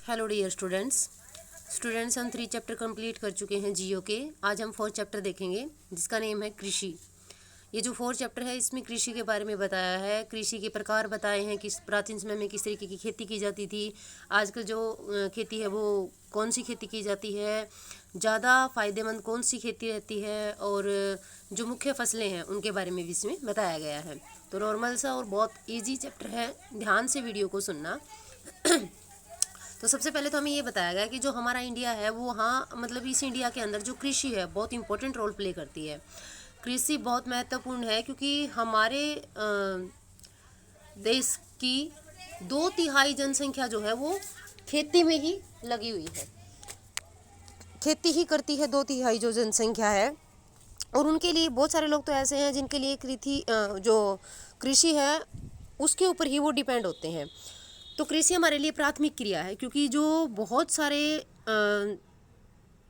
Hello dear students हम 3 chapter complete कर चुके हैं जियो के। आज हम 4th चैप्टर देखेंगे जिसका नेम है कृषि। ये जो 4th चैप्टर है इसमें कृषि के बारे में बताया है। कृषि के प्रकार बताए हैं, किस प्राचीन समय में किस तरीके की खेती की जाती थी, आजकल जो खेती है वो कौन सी खेती की जाती है, ज़्यादा फ़ायदेमंद कौन सी खेती रहती है, और जो मुख्य फसलें हैं उनके बारे में भी इसमें बताया गया है। तो नॉर्मल सा और बहुत ईजी चैप्टर है, ध्यान से वीडियो को सुनना। तो सबसे पहले तो हमें ये बताया गया कि जो हमारा इंडिया है वो मतलब इस इंडिया के अंदर जो कृषि है बहुत इंपॉर्टेंट रोल प्ले करती है। कृषि बहुत महत्वपूर्ण है क्योंकि हमारे देश की 2/3 जनसंख्या जो है वो खेती में ही लगी हुई है, खेती ही करती है 2/3 जो जनसंख्या है। और उनके लिए बहुत सारे लोग तो ऐसे हैं जिनके लिए जो कृषि है उसके ऊपर ही वो डिपेंड होते हैं। तो कृषि हमारे लिए प्राथमिक क्रिया है क्योंकि जो बहुत सारे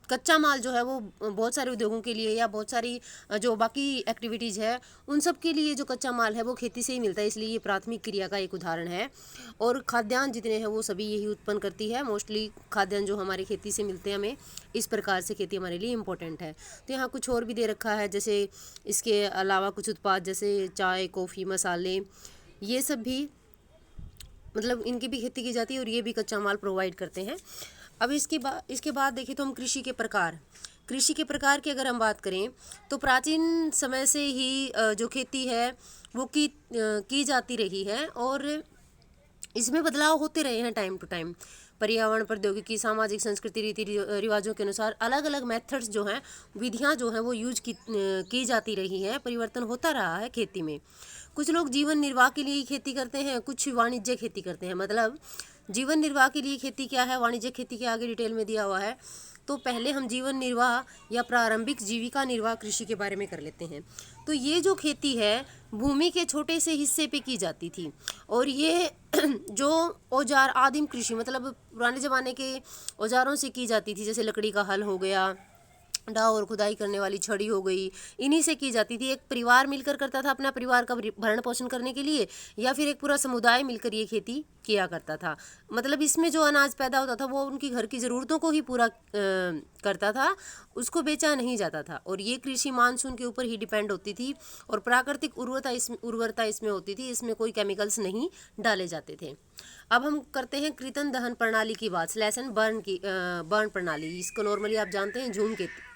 कच्चा माल जो है वो बहुत सारे उद्योगों के लिए या बहुत सारी जो बाकी एक्टिविटीज़ है उन सब के लिए जो कच्चा माल है वो खेती से ही मिलता है, इसलिए ये प्राथमिक क्रिया का एक उदाहरण है। और खाद्यान्न जितने हैं वो सभी यही उत्पन्न करती है। मोस्टली खाद्यान्न जो हमारी खेती से मिलते हैं हमें, इस प्रकार से खेती हमारे लिए इम्पोर्टेंट है। तो यहाँ कुछ और भी दे रखा है, जैसे इसके अलावा कुछ उत्पाद जैसे चाय, कॉफ़ी, मसाले, ये सब भी मतलब इनकी भी खेती की जाती है और ये भी कच्चा माल प्रोवाइड करते हैं। अब इसके बाद देखें तो हम कृषि के प्रकार की अगर हम बात करें तो प्राचीन समय से ही जो खेती है वो की जाती रही है और इसमें बदलाव होते रहे हैं टाइम टू टाइम। पर्यावरण, प्रौद्योगिकी, सामाजिक, संस्कृति, रीति रिवाजों के अनुसार अलग अलग मेथड्स जो हैं, विधियां जो हैं वो यूज की जाती रही हैं। परिवर्तन होता रहा है खेती में। कुछ लोग जीवन निर्वाह के लिए खेती करते हैं, कुछ वाणिज्य खेती करते हैं। मतलब जीवन निर्वाह के लिए खेती क्या है, वाणिज्य खेती के आगे डिटेल में दिया हुआ है। तो पहले हम जीवन निर्वाह या प्रारंभिक जीविका निर्वाह कृषि के बारे में कर लेते हैं। तो ये जो खेती है भूमि के छोटे से हिस्से पे की जाती थी और ये जो औजार, आदिम कृषि मतलब पुराने ज़माने के औजारों से की जाती थी, जैसे लकड़ी का हल हो गया, डाव और खुदाई करने वाली छड़ी हो गई, इन्हीं से की जाती थी। एक परिवार मिलकर करता था अपना परिवार का भरण पोषण करने के लिए, या फिर एक पूरा समुदाय मिलकर ये खेती किया करता था। मतलब इसमें जो अनाज पैदा होता था वो उनकी घर की ज़रूरतों को ही पूरा करता था, उसको बेचा नहीं जाता था। और ये कृषि मानसून के ऊपर ही डिपेंड होती थी और प्राकृतिक उर्वरता इसमें होती थी, इसमें कोई केमिकल्स नहीं डाले जाते थे। अब हम करते हैं कृतन दहन प्रणाली की बात, स्लैश एंड बर्न प्रणाली। इसको नॉर्मली आप जानते हैं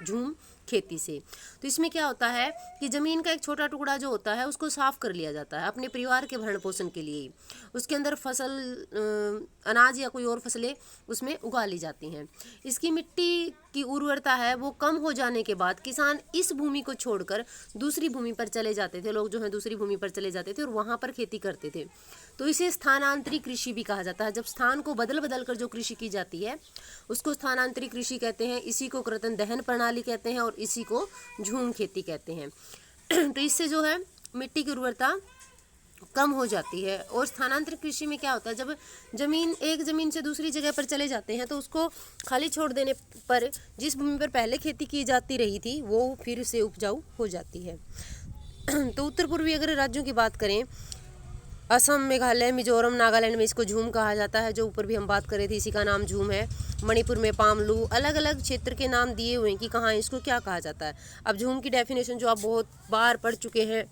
झूम खेती से। तो इसमें क्या होता है कि ज़मीन का एक छोटा टुकड़ा जो होता है उसको साफ कर लिया जाता है अपने परिवार के भरण पोषण के लिए। उसके अंदर फसल, अनाज या कोई और फसलें उसमें उगा ली जाती हैं। इसकी मिट्टी की उर्वरता है वो कम हो जाने के बाद किसान इस भूमि को छोड़कर दूसरी भूमि पर चले जाते थे। लोग जो है दूसरी भूमि पर चले जाते थे और वहाँ पर खेती करते थे। तो इसे स्थानांतरी कृषि भी कहा जाता है। जब स्थान को बदल बदल कर जो कृषि की जाती है उसको स्थानांतरी कृषि कहते हैं। इसी को कृतन दहन प्रणाली कहते हैं और इसी को झूम खेती कहते हैं। तो इससे जो है मिट्टी की उर्वरता कम हो जाती है। और स्थानांतरित कृषि में क्या होता है, जब एक ज़मीन से दूसरी जगह पर चले जाते हैं तो उसको खाली छोड़ देने पर जिस भूमि पर पहले खेती की जाती रही थी वो फिर से उपजाऊ हो जाती है। तो उत्तर पूर्वी अगर राज्यों की बात करें, असम, मेघालय, मिजोरम, नागालैंड में इसको झूम कहा जाता है। जो ऊपर भी हम बात कर रहे थे इसी का नाम झूम है। मणिपुर में पामलू, अलग अलग क्षेत्र के नाम दिए हुए हैं कि कहाँ इसको क्या कहा जाता है। अब झूम की डेफिनेशन जो आप बहुत बार पढ़ चुके हैं,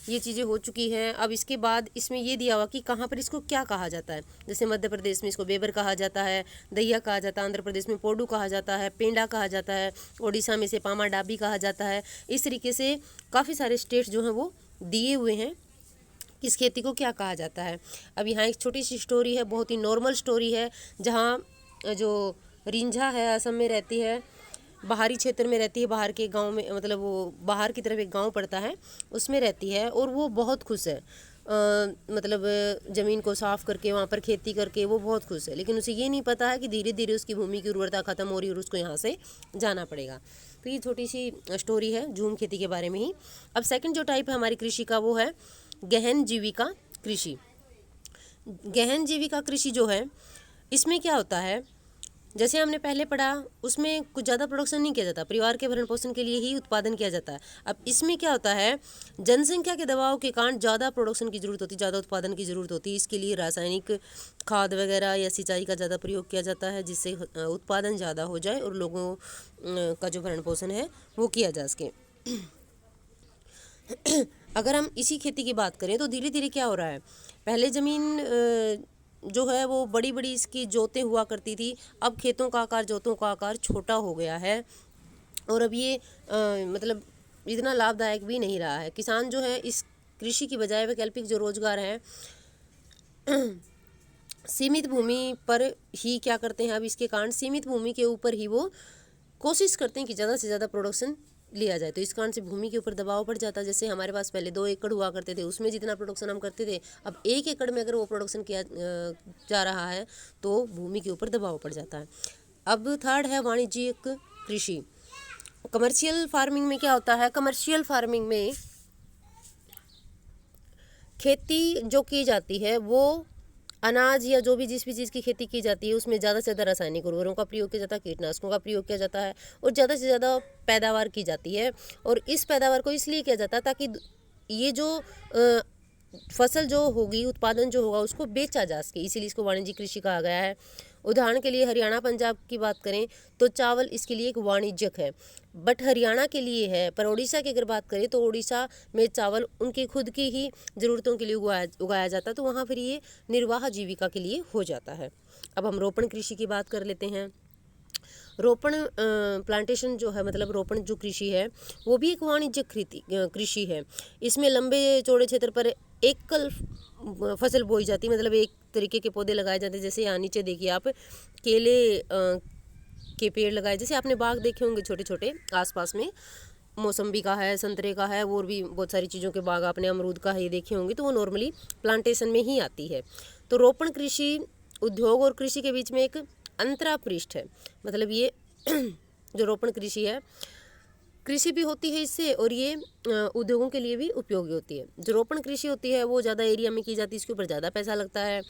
ये चीज़ें हो चुकी हैं। अब इसके बाद इसमें ये दिया हुआ कि कहाँ पर इसको क्या कहा जाता है। जैसे मध्य प्रदेश में इसको बेबर कहा जाता है, दहिया कहा जाता है, आंध्र प्रदेश में पोडू कहा जाता है, पेंडा कहा जाता है, ओडिशा में इसे पामा डाबी कहा जाता है। इस तरीके से काफ़ी सारे स्टेट्स जो हैं वो दिए हुए हैं इस खेती को क्या कहा जाता है। अब यहाँ एक छोटी सी स्टोरी है, बहुत ही नॉर्मल स्टोरी है, जहाँ जो रिंझा है असम में रहती है, बाहरी क्षेत्र में रहती है, बाहर के गांव में, मतलब वो बाहर की तरफ एक गांव पड़ता है उसमें रहती है और वो बहुत खुश है। मतलब ज़मीन को साफ़ करके वहाँ पर खेती करके वो बहुत खुश है, लेकिन उसे ये नहीं पता है कि धीरे धीरे उसकी भूमि की उर्वरता ख़त्म हो रही है और उसको यहाँ से जाना पड़ेगा। तो ये छोटी सी स्टोरी है झूम खेती के बारे में ही। अब सेकंड जो टाइप है हमारी कृषि का वो है गहन जीविका कृषि। गहन जीविका कृषि जो है इसमें क्या होता है जैसे हमने पहले पढ़ा, उसमें कुछ ज़्यादा प्रोडक्शन नहीं किया जाता, परिवार के भरण पोषण के लिए ही उत्पादन किया जाता है। अब इसमें क्या होता है, जनसंख्या के दबाव के कारण ज़्यादा प्रोडक्शन की जरूरत होती है, ज़्यादा उत्पादन की जरूरत होती है। इसके लिए रासायनिक खाद वगैरह या सिंचाई का ज़्यादा प्रयोग किया जाता है, जिससे उत्पादन ज़्यादा हो जाए और लोगों का जो भरण पोषण है वो किया जा सके। अगर हम इसी खेती की बात करें तो धीरे धीरे क्या हो रहा है, पहले ज़मीन जो है वो बड़ी बड़ी इसकी जोतें हुआ करती थी, अब खेतों का आकार, जोतों का आकार छोटा हो गया है और अब ये मतलब इतना लाभदायक भी नहीं रहा है। किसान जो है इस कृषि की बजाय वैकल्पिक जो रोजगार है सीमित भूमि पर ही क्या करते हैं, अब इसके कारण सीमित भूमि के ऊपर ही वो कोशिश करते हैं कि ज़्यादा से ज़्यादा प्रोडक्शन लिया जाए। तो इस कारण से भूमि के ऊपर दबाव पड़ जाता है। जैसे हमारे पास पहले 2 एकड़ हुआ करते थे, उसमें जितना प्रोडक्शन हम करते थे, अब 1 एकड़ में अगर वो प्रोडक्शन किया जा रहा है तो भूमि के ऊपर दबाव पड़ जाता है। अब थर्ड है वाणिज्यिक कृषि। कमर्शियल फार्मिंग में क्या होता है, कमर्शियल फार्मिंग में खेती जो की जाती है वो अनाज या जो भी जिस भी चीज़ की खेती की जाती है उसमें ज़्यादा से ज़्यादा रासायनिक उर्वरकों का प्रयोग किया जाता है, कीटनाशकों का प्रयोग किया जाता है और ज़्यादा से ज़्यादा पैदावार की जाती है। और इस पैदावार को इसलिए किया जाता है ताकि ये जो फसल जो होगी, उत्पादन जो होगा उसको बेचा जा सके, इसीलिए इसको वाणिज्यिक कृषि कहा गया है। उदाहरण के लिए हरियाणा पंजाब की बात करें तो चावल इसके लिए एक वाणिज्यिक है, बट हरियाणा के लिए है। पर उड़ीसा की अगर बात करें तो उड़ीसा में चावल उनकी खुद की ही ज़रूरतों के लिए उगाया जाता है, तो वहाँ फिर ये निर्वाह जीविका के लिए हो जाता है। अब हम रोपण कृषि की बात कर लेते हैं। रोपण प्लांटेशन जो है, मतलब रोपण जो कृषि है वो भी एक वाणिज्यिक कृषि है। इसमें लंबे चौड़े क्षेत्र पर एकल फसल बोई जाती है, मतलब एक तरीके के पौधे लगाए जाते हैं। जैसे यहाँ नीचे देखिए आप केले के पेड़ लगाए, जैसे आपने बाग देखे होंगे छोटे छोटे आसपास में, मौसम्बी का है, संतरे का है, और भी बहुत सारी चीज़ों के बाग, आपने अमरूद का है देखे होंगे, तो वो नॉर्मली प्लांटेशन में ही आती है। तो रोपण कृषि उद्योग और कृषि के बीच में एक अंतरापृष्ठ है, मतलब ये जो रोपण कृषि है कृषि भी होती है इससे, और ये उद्योगों के लिए भी उपयोगी होती है। जो रोपण कृषि होती है वो ज़्यादा एरिया में की जाती है, इसके ऊपर ज़्यादा पैसा लगता है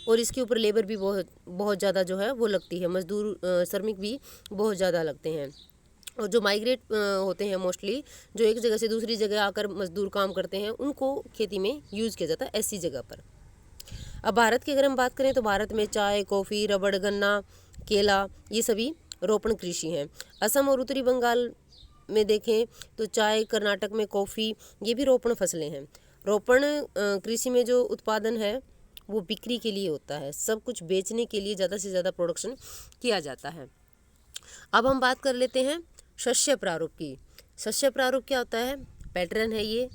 और इसके ऊपर लेबर भी बहुत बहुत ज़्यादा जो है वो लगती है, मजदूर श्रमिक भी बहुत ज़्यादा लगते हैं। और जो माइग्रेट होते हैं मोस्टली, जो एक जगह से दूसरी जगह आकर मजदूर काम करते हैं, उनको खेती में यूज़ किया जाता है ऐसी जगह पर। अब भारत की अगर हम बात करें तो भारत में चाय, कॉफ़ी, रबड़, गन्ना, केला, ये सभी रोपण कृषि हैं। असम और उत्तरी बंगाल में देखें तो चाय, कर्नाटक में कॉफ़ी, ये भी रोपण फसलें हैं। रोपण कृषि में जो उत्पादन है वो बिक्री के लिए होता है, सब कुछ बेचने के लिए ज़्यादा से ज़्यादा प्रोडक्शन किया जाता है। अब हम बात कर लेते हैं शस्य प्रारूप की। शस्य प्रारूप क्या होता है, पैटर्न है ये,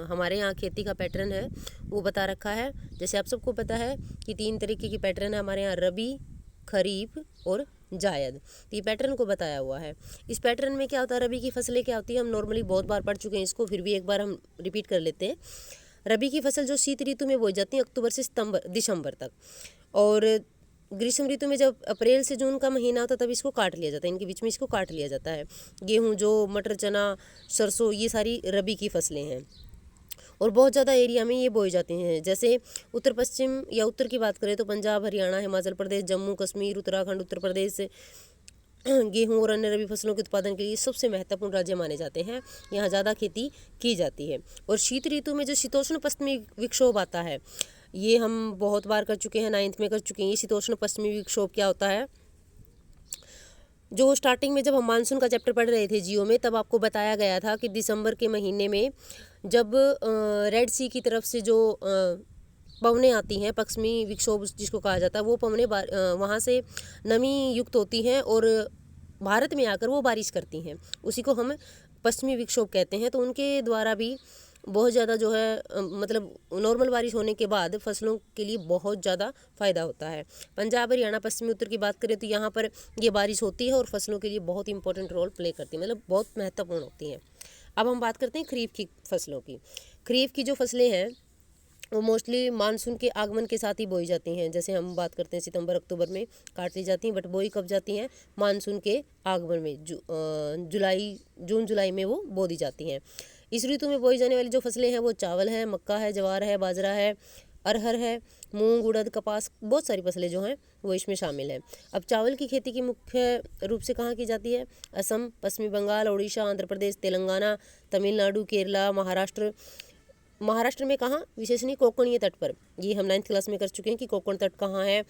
हमारे यहाँ खेती का पैटर्न है वो बता रखा है। जैसे आप सबको पता है कि 3 तरीके की पैटर्न है हमारे यहाँ, रबी, खरीफ और जायद, तो ये पैटर्न को बताया हुआ है। इस पैटर्न में क्या होता है, रबी की फसलें क्या होती है, हम नॉर्मली बहुत बार पढ़ चुके हैं इसको, फिर भी एक बार हम रिपीट कर लेते हैं। रबी की फसल जो शीत ऋतु में बोई जाती है अक्टूबर से दिसंबर तक, और ग्रीष्म ऋतु में जब अप्रैल से जून का महीना होता है तब इसको काट लिया जाता है, इनके बीच में इसको काट लिया जाता है। गेहूँ, जौ, मटर, चना, सरसों, ये सारी रबी की फसलें हैं और बहुत ज़्यादा एरिया में ये बोई जाती हैं। जैसे उत्तर पश्चिम या उत्तर की बात करें तो पंजाब, हरियाणा, हिमाचल प्रदेश, जम्मू कश्मीर, उत्तराखंड, उत्तर प्रदेश गेहूँ और अन्य रबी फसलों के उत्पादन के लिए सबसे महत्वपूर्ण राज्य माने जाते हैं, यहाँ ज़्यादा खेती की जाती है। और शीत ऋतु में जो शीतोष्ण पश्चिमी विक्षोभ आता है, ये हम बहुत बार कर चुके हैं, 9th में कर चुके हैं। ये शीतोष्ण पश्चिमी विक्षोभ क्या होता है, जो स्टार्टिंग में जब हम मानसून का चैप्टर पढ़ रहे थे जियो में, तब आपको बताया गया था कि दिसंबर के महीने में जब रेड सी की तरफ से जो पवनें आती हैं, पश्चिमी विक्षोभ जिसको कहा जाता है, वो पवनें वहाँ से नमी युक्त होती हैं और भारत में आकर वो बारिश करती हैं, उसी को हम पश्चिमी विक्षोभ कहते हैं। तो उनके द्वारा भी बहुत ज़्यादा जो है मतलब नॉर्मल बारिश होने के बाद फसलों के लिए बहुत ज़्यादा फ़ायदा होता है। पंजाब, हरियाणा, पश्चिमी उत्तर की बात करें तो यहाँ पर ये बारिश होती है और फसलों के लिए बहुत इंपॉर्टेंट रोल प्ले करती है, मतलब बहुत महत्वपूर्ण होती हैं। अब हम बात करते हैं खरीफ की फसलों की। खरीफ की जो फसलें हैं वो मोस्टली मानसून के आगमन के साथ ही बोई जाती हैं। जैसे हम बात करते हैं सितंबर अक्टूबर में काट ली जाती हैं, बट बोई कब जाती हैं, मानसून के आगमन में, जून जुलाई में वो बो दी जाती हैं। इस ऋतु में बोई जाने वाली जो फसलें हैं वो चावल है, मक्का है, ज्वार है, बाजरा है, अरहर है, मूंग, उड़द, कपास, बहुत सारी फसलें जो हैं वो इसमें शामिल हैं। अब चावल की खेती की मुख्य रूप से कहाँ की जाती है? असम, पश्चिमी बंगाल, उड़ीसा, आंध्र प्रदेश, तेलंगाना, तमिलनाडु, केरला, महाराष्ट्र। महाराष्ट्र में कहाँ? विशेषणी कोंकणीय तट पर। ये हम 9th क्लास में कर चुके हैं कि कोंकण तट कहाँ है,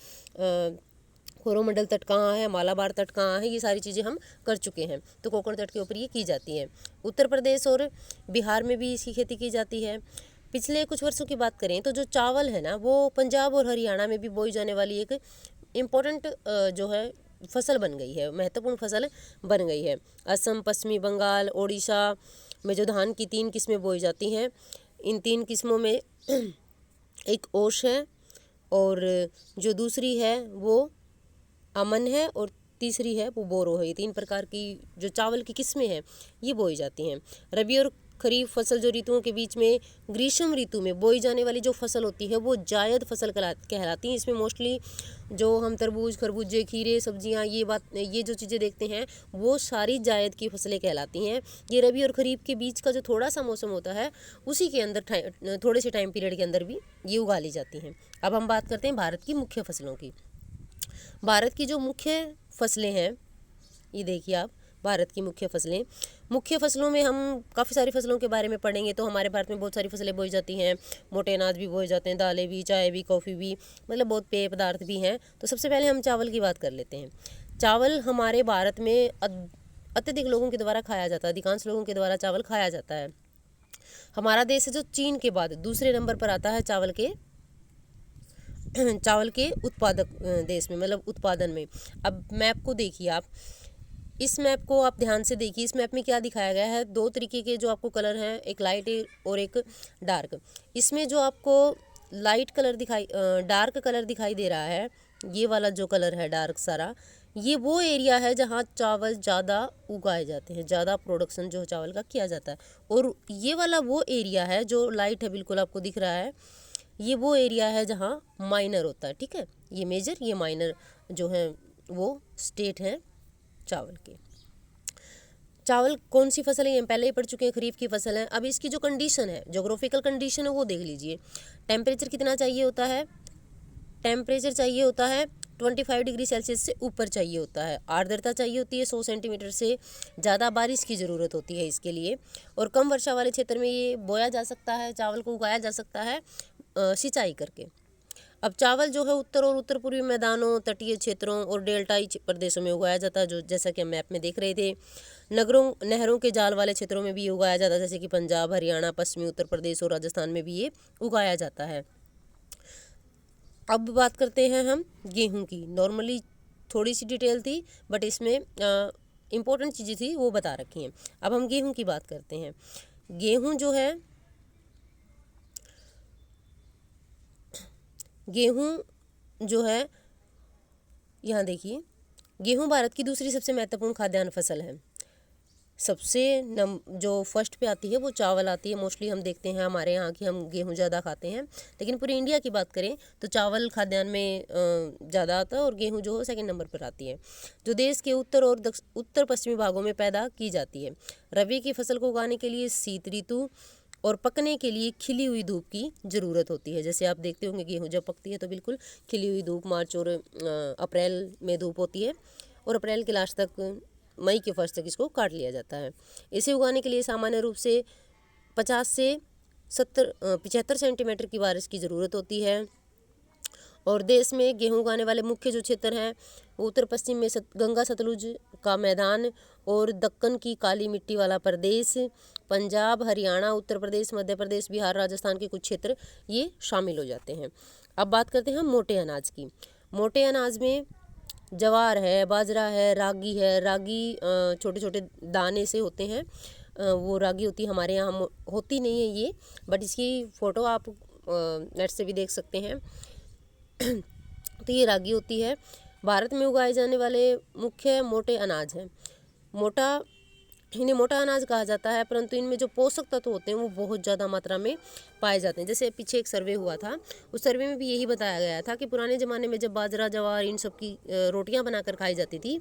कोरोमंडल तट कहाँ है, मालाबार तट कहाँ है, ये सारी चीज़ें हम कर चुके हैं। तो कोंकण तट के ऊपर ये की जाती है। उत्तर प्रदेश और बिहार में भी इसकी खेती की जाती है। पिछले कुछ वर्षों की बात करें तो जो चावल है ना, वो पंजाब और हरियाणा में भी बोई जाने वाली एक इम्पोर्टेंट जो है फसल बन गई है, महत्वपूर्ण फसल बन गई है। असम, पश्चिमी बंगाल, ओडिशा में जो धान की 3 किस्में बोई जाती हैं, इन 3 किस्मों में एक ओश है, और जो दूसरी है वो अमन है, और तीसरी है वो बोरो है। ये 3 प्रकार की जो चावल की किस्में हैं ये बोई जाती हैं। रबी और खरीफ फसल जो ऋतुओं के बीच में ग्रीष्म ऋतु में बोई जाने वाली जो फसल होती है वो जायद फसल कहलाती है। इसमें मोस्टली जो हम तरबूज, खरबूजे, खीरे, सब्जियां, ये जो चीज़ें देखते हैं वो सारी जायद की फसलें कहलाती हैं। ये रबी और खरीफ के बीच का जो थोड़ा सा मौसम होता है उसी के अंदर थोड़े से टाइम पीरियड के अंदर भी ये उगा ली जाती हैं। अब हम बात करते हैं भारत की मुख्य फसलों की। भारत की जो मुख्य फसलें हैं, ये देखिए आप, भारत की मुख्य फसलों में हम काफ़ी सारी फसलों के बारे में पढ़ेंगे। तो हमारे भारत में बहुत सारी फसलें बोई जाती हैं, मोटे अनाज भी बोए जाते हैं, दालें भी, चाय भी, कॉफ़ी भी, मतलब बहुत पेय पदार्थ भी हैं। तो सबसे पहले हम चावल की बात कर लेते हैं। चावल हमारे भारत में अत्यधिक लोगों के द्वारा खाया जाता है, अधिकांश लोगों के द्वारा चावल खाया जाता है। हमारा देश है जो चीन के बाद दूसरे नंबर पर आता है चावल के उत्पादक देश में, मतलब उत्पादन में। अब मैप को देखिए आप, इस मैप को आप ध्यान से देखिए। इस मैप में क्या दिखाया गया है? 2 तरीके के जो आपको कलर हैं, एक लाइट और एक डार्क। इसमें जो आपको डार्क कलर दिखाई दे रहा है, ये वाला जो कलर है डार्क सारा, ये वो एरिया है जहाँ चावल ज़्यादा उगाए जाते हैं, ज़्यादा प्रोडक्शन जो चावल का किया जाता है। और ये वाला वो एरिया है जो लाइट है, बिल्कुल आपको दिख रहा है, ये वो एरिया है जहाँ माइनर होता है। ठीक है, ये मेजर, ये माइनर जो है वो स्टेट हैं चावल के। चावल कौन सी फसल है ये हम पहले ही पढ़ चुके हैं, खरीफ की फसल है। अब इसकी जो कंडीशन है, जोग्राफिकल कंडीशन है, वो देख लीजिए। टेम्परेचर कितना चाहिए होता है? टेम्परेचर चाहिए होता है 25 डिग्री सेल्सियस से ऊपर चाहिए होता है। आर्द्रता चाहिए होती है 100 सेंटीमीटर से ज़्यादा। बारिश की ज़रूरत होती है इसके लिए। और कम वर्षा वाले क्षेत्र में ये बोया जा सकता है, चावल को उगाया जा सकता है सिंचाई करके। अब चावल जो है उत्तर और उत्तर पूर्वी मैदानों, तटीय क्षेत्रों और डेल्टाई प्रदेशों में उगाया जाता है, जो जैसा कि हम मैप में देख रहे थे। नहरों के जाल वाले क्षेत्रों में भी ये उगाया जाता है, जैसे कि पंजाब, हरियाणा, पश्चिमी उत्तर प्रदेश और राजस्थान में भी ये उगाया जाता है। अब बात करते हैं हम गेहूं की। नॉर्मली थोड़ी सी डिटेल थी, बट इसमें इम्पोर्टेंट चीज़ें थी वो बता रखी हैं। अब हम गेहूं की बात करते हैं। गेहूं जो है यहाँ देखिए, गेहूं भारत की दूसरी सबसे महत्वपूर्ण खाद्यान्न फसल है। जो फर्स्ट पे आती है वो चावल आती है। मोस्टली हम देखते हैं हमारे यहाँ की हम गेहूं ज़्यादा खाते हैं, लेकिन पूरी इंडिया की बात करें तो चावल खाद्यान्न में ज़्यादा आता है, और गेहूं जो है 2nd नंबर पर आती है, जो देश के उत्तर और उत्तर पश्चिमी भागों में पैदा की जाती है। रबी की फसल को उगाने के लिए शीत ऋतु और पकने के लिए खिली हुई धूप की ज़रूरत होती है। जैसे आप देखते होंगे गेहूं जब पकती है तो बिल्कुल खिली हुई धूप, मार्च और अप्रैल में धूप होती है, और अप्रैल के लास्ट तक, मई के फर्स्ट तक इसको काट लिया जाता है। इसे उगाने के लिए सामान्य रूप से 50 से 75 सेंटीमीटर की बारिश की ज़रूरत होती है। और देश में गेहूं उगाने वाले मुख्य जो क्षेत्र हैं वो उत्तर पश्चिम में गंगा सतलुज का मैदान और दक्कन की काली मिट्टी वाला प्रदेश, पंजाब, हरियाणा, उत्तर प्रदेश, मध्य प्रदेश, बिहार, राजस्थान के कुछ क्षेत्र ये शामिल हो जाते हैं। अब बात करते हैं हम मोटे अनाज की। मोटे अनाज में ज्वार है, बाजरा है, रागी है। रागी छोटे छोटे दाने से होते हैं, वो रागी होती है। हमारे यहाँ होती नहीं है ये, बट इसकी फ़ोटो आप नेट से भी देख सकते हैं। तो ये रागी होती है। भारत में उगाए जाने वाले मुख्य मोटे अनाज हैं। इन्हें मोटा अनाज कहा जाता है, परंतु इनमें जो पोषक तत्व होते हैं वो बहुत ज़्यादा मात्रा में पाए जाते हैं। जैसे पीछे एक सर्वे हुआ था, उस सर्वे में भी यही बताया गया था कि पुराने ज़माने में जब बाजरा, ज्वार, इन सब की रोटियां बनाकर खाई जाती थी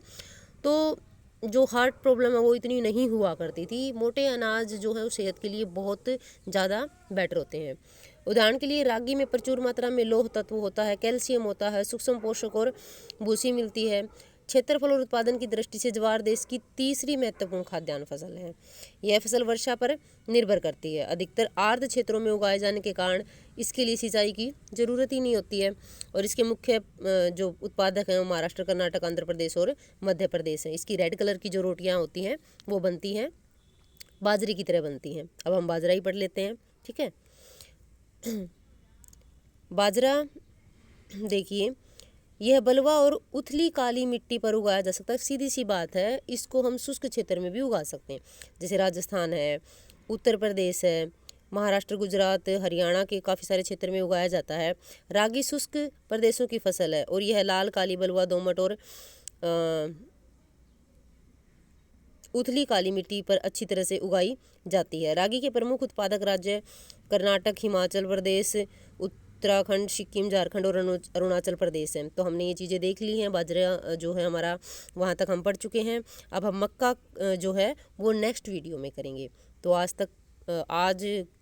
तो जो हार्ट प्रॉब्लम है वो इतनी नहीं हुआ करती थी। मोटे अनाज जो है वो सेहत के लिए बहुत ज़्यादा बेटर होते हैं। उदाहरण के लिए रागी में प्रचुर मात्रा में लौह तत्व होता है, कैल्शियम होता है, सूक्ष्म पोषक और भूसी मिलती है। क्षेत्रफल और उत्पादन की दृष्टि से ज्वार देश की तीसरी महत्वपूर्ण खाद्यान्न फसल है। यह फसल वर्षा पर निर्भर करती है। अधिकतर आर्द्र क्षेत्रों में उगाए जाने के कारण इसके लिए सिंचाई की जरूरत ही नहीं होती है। और इसके मुख्य जो उत्पादक हैं वो महाराष्ट्र, कर्नाटक, आंध्र प्रदेश और मध्य प्रदेश हैं। इसकी रेड कलर की जो रोटियां होती हैं वो बनती हैं, बाजरे की तरह बनती हैं। अब हम बाजरा ही पढ़ लेते हैं, ठीक है। बाजरा देखिए, यह बलुआ और उथली काली मिट्टी पर उगाया जा सकता है। सीधी सी बात है, इसको हम शुष्क क्षेत्र में भी उगा सकते हैं, जैसे राजस्थान है, उत्तर प्रदेश है, महाराष्ट्र, गुजरात, हरियाणा के काफ़ी सारे क्षेत्र में उगाया जाता है। रागी शुष्क प्रदेशों की फसल है और यह लाल, काली, बलुआ, दोमट और उथली काली मिट्टी पर अच्छी तरह से उगाई जाती है। रागी के प्रमुख उत्पादक राज्य कर्नाटक, हिमाचल प्रदेश, उत्तराखंड, सिक्किम, झारखंड और अरुणाचल प्रदेश हैं। तो हमने ये चीज़ें देख ली हैं। बाजरा जो है हमारा वहाँ तक हम पढ़ चुके हैं। अब हम मक्का जो है वो नेक्स्ट वीडियो में करेंगे। तो आज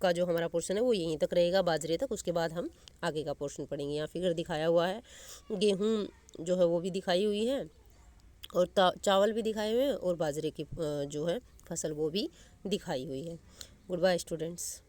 का जो हमारा पोर्शन है वो यहीं तक रहेगा, बाजरे तक। उसके बाद हम आगे का पोर्शन पढ़ेंगे। यहाँ फिगर दिखाया हुआ है, गेहूँ जो है वो भी दिखाई हुई है और चावल भी दिखाए हुए हैं और बाजरे की जो है फसल वो भी दिखाई हुई है। Good bye students.